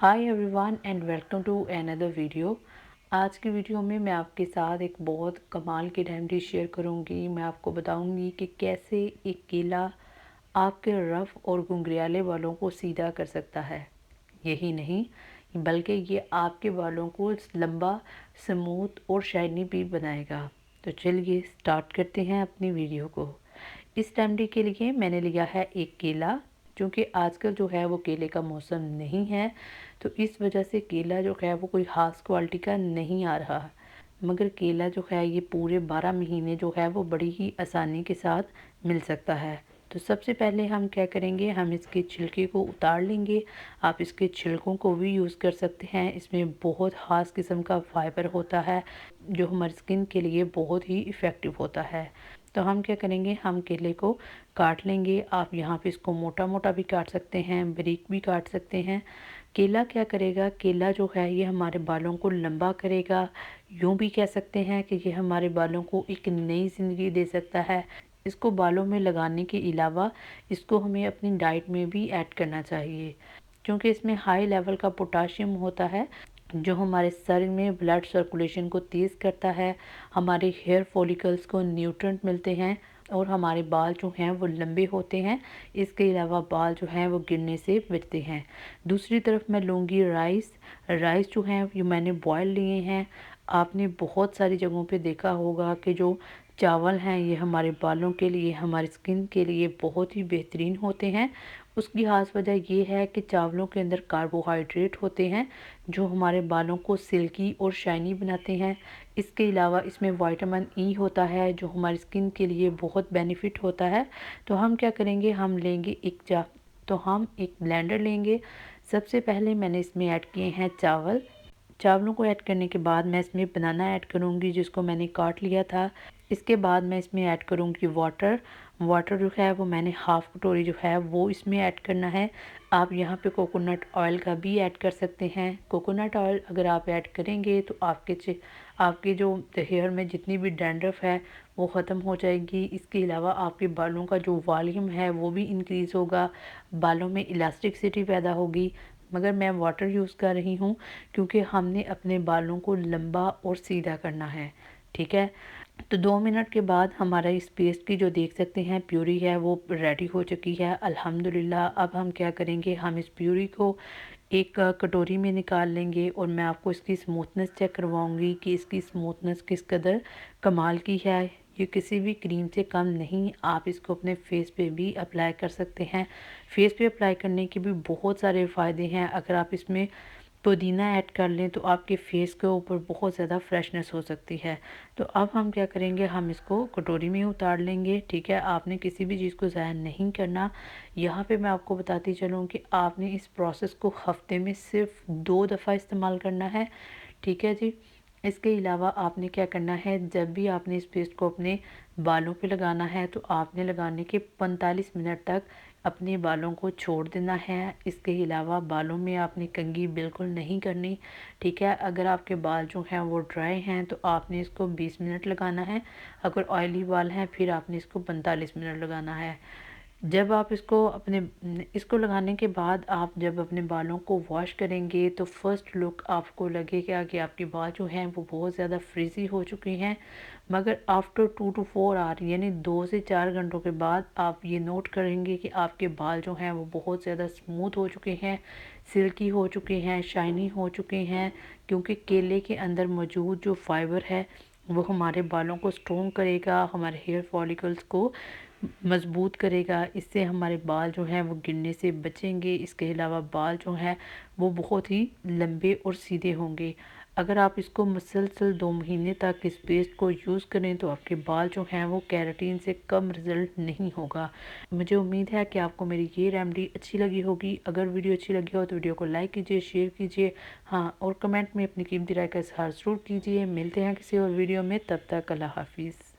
Hi everyone and welcome to another video. आज की video में मैं आपके साथ एक बहुत कमाल की रेमेडी शेयर करूंगी। मैं आपको बताऊंगी कि कैसे एक केला आपके रफ़ और घुंघराले बालों को सीधा कर सकता है। यही नहीं बल्कि ये आपके बालों को लंबा, स्मूथ और शाइनी भी बनाएगा। तो चलिए स्टार्ट करते हैं अपनी वीडियो को। इस रेमेडी के लिए मैंने लिया है एक केला। क्योंकि आजकल जो है वो केले का मौसम नहीं है, तो इस वजह से केला जो है वो कोई ख़ास क्वालिटी का नहीं आ रहा। मगर केला जो है ये पूरे 12 महीने जो है वो बड़ी ही आसानी के साथ मिल सकता है। तो सबसे पहले हम क्या करेंगे, हम इसके छिलके को उतार लेंगे। आप इसके छिलकों को भी यूज़ कर सकते हैं। इसमें बहुत ख़ास किस्म का फाइबर होता है जो हमारी स्किन के लिए बहुत ही इफ़ेक्टिव होता है। तो हम क्या करेंगे, हम केले को काट लेंगे। आप यहाँ पे इसको मोटा मोटा भी काट सकते हैं, बारीक भी काट सकते हैं। केला क्या करेगा, केला जो है ये हमारे बालों को लंबा करेगा। यूँ भी कह सकते हैं कि ये हमारे बालों को एक नई ज़िंदगी दे सकता है। इसको बालों में लगाने के अलावा इसको हमें अपनी डाइट में भी ऐड करना चाहिए, क्योंकि इसमें हाई लेवल का पोटाशियम होता है जो हमारे सर में ब्लड सर्कुलेशन को तेज़ करता है। हमारे हेयर फॉलिकल्स को न्यूट्रेंट मिलते हैं और हमारे बाल जो हैं वो लंबे होते हैं। इसके अलावा बाल जो हैं वो गिरने से बचते हैं। दूसरी तरफ मैं लूँगी राइस। राइस जो हैं ये मैंने बॉयल लिए हैं। आपने बहुत सारी जगहों पे देखा होगा कि जो चावल हैं ये हमारे बालों के लिए, हमारी स्किन के लिए बहुत ही बेहतरीन होते हैं। उसकी खास वजह ये है कि चावलों के अंदर कार्बोहाइड्रेट होते हैं जो हमारे बालों को सिल्की और शाइनी बनाते हैं। इसके अलावा इसमें विटामिन ई होता है जो हमारी स्किन के लिए बहुत बेनिफिट होता है। तो हम क्या करेंगे, हम लेंगे हम एक ब्लेंडर लेंगे। सबसे पहले मैंने इसमें ऐड किए हैं चावल। चावलों को ऐड करने के बाद मैं इसमें बनाना ऐड करूँगी जिसको मैंने काट लिया था। इसके बाद मैं इसमें ऐड करूँगी वाटर। वाटर जो है वो मैंने हाफ़ कटोरी जो है वो इसमें ऐड करना है। आप यहाँ पे कोकोनट ऑयल का भी ऐड कर सकते हैं। कोकोनट ऑयल अगर आप ऐड करेंगे तो आपके जो हेयर में जितनी भी डैंड्रफ है वो ख़त्म हो जाएगी। इसके अलावा आपके बालों का जो वॉल्यूम है वो भी इंक्रीज़ होगा, बालों में इलास्टिसिटी पैदा होगी। मगर मैं वाटर यूज़ कर रही हूँ क्योंकि हमने अपने बालों को लंबा और सीधा करना है। ठीक है। तो 2 मिनट के बाद हमारा इस पेस्ट की जो देख सकते हैं प्यूरी है वो रेडी हो चुकी है अल्हम्दुलिल्लाह। अब हम क्या करेंगे, हम इस प्यूरी को एक कटोरी में निकाल लेंगे और मैं आपको इसकी स्मूथनेस चेक करवाऊंगी कि इसकी स्मूथनेस किस कदर कमाल की है। ये किसी भी क्रीम से कम नहीं। आप इसको अपने फेस पे भी अप्लाई कर सकते हैं। फेस पे अप्लाई करने के भी बहुत सारे फ़ायदे हैं। अगर आप इसमें पुदीना ऐड कर लें तो आपके फेस के ऊपर बहुत ज़्यादा फ्रेशनेस हो सकती है। तो अब हम क्या करेंगे, हम इसको कटोरी में उतार लेंगे। ठीक है, आपने किसी भी चीज़ को ज़ाया नहीं करना। यहाँ पे मैं आपको बताती चलूँ कि आपने इस प्रोसेस को हफ्ते में सिर्फ 2 दफ़ा इस्तेमाल करना है। ठीक है जी। इसके अलावा आपने क्या करना है, जब भी आपने इस पेस्ट को अपने बालों पे लगाना है तो आपने लगाने के 45 मिनट तक अपने बालों को छोड़ देना है। इसके अलावा बालों में आपने कंघी बिल्कुल नहीं करनी। ठीक है, अगर आपके बाल जो हैं वो ड्राई हैं तो आपने इसको 20 मिनट लगाना है। अगर ऑयली बाल हैं फिर आपने इसको 45 मिनट लगाना है। जब आप इसको लगाने के बाद आप जब अपने बालों को वॉश करेंगे तो फर्स्ट लुक आपको लगेगा कि आपके बाल जो हैं वो बहुत ज़्यादा फ्रीज़ी हो चुके हैं। मगर आफ्टर 2 to 4 आवर यानी 2 से 4 घंटों के बाद आप ये नोट करेंगे कि आपके बाल जो हैं वो बहुत ज़्यादा स्मूथ हो चुके हैं, सिल्की हो चुके हैं, शाइनी हो चुके हैं। क्योंकि केले के अंदर मौजूद जो फाइबर है वो हमारे बालों को स्ट्रॉन्ग करेगा, हमारे हेयर फॉलिकल्स को मजबूत करेगा। इससे हमारे बाल जो हैं वो गिरने से बचेंगे। इसके अलावा बाल जो हैं वो बहुत ही लंबे और सीधे होंगे। अगर आप इसको मुसलसल 2 महीने तक इस पेस्ट को यूज़ करें तो आपके बाल जो हैं वो केराटिन से कम रिज़ल्ट नहीं होगा। मुझे उम्मीद है कि आपको मेरी ये रेमेडी अच्छी लगी होगी। अगर वीडियो अच्छी लगी हो तो वीडियो को लाइक कीजिए, शेयर कीजिए, हाँ, और कमेंट में अपनी कीमती राय का इज़हार ज़रूर कीजिए। मिलते हैं किसी और वीडियो में, तब तक अल्लाह हाफिज़।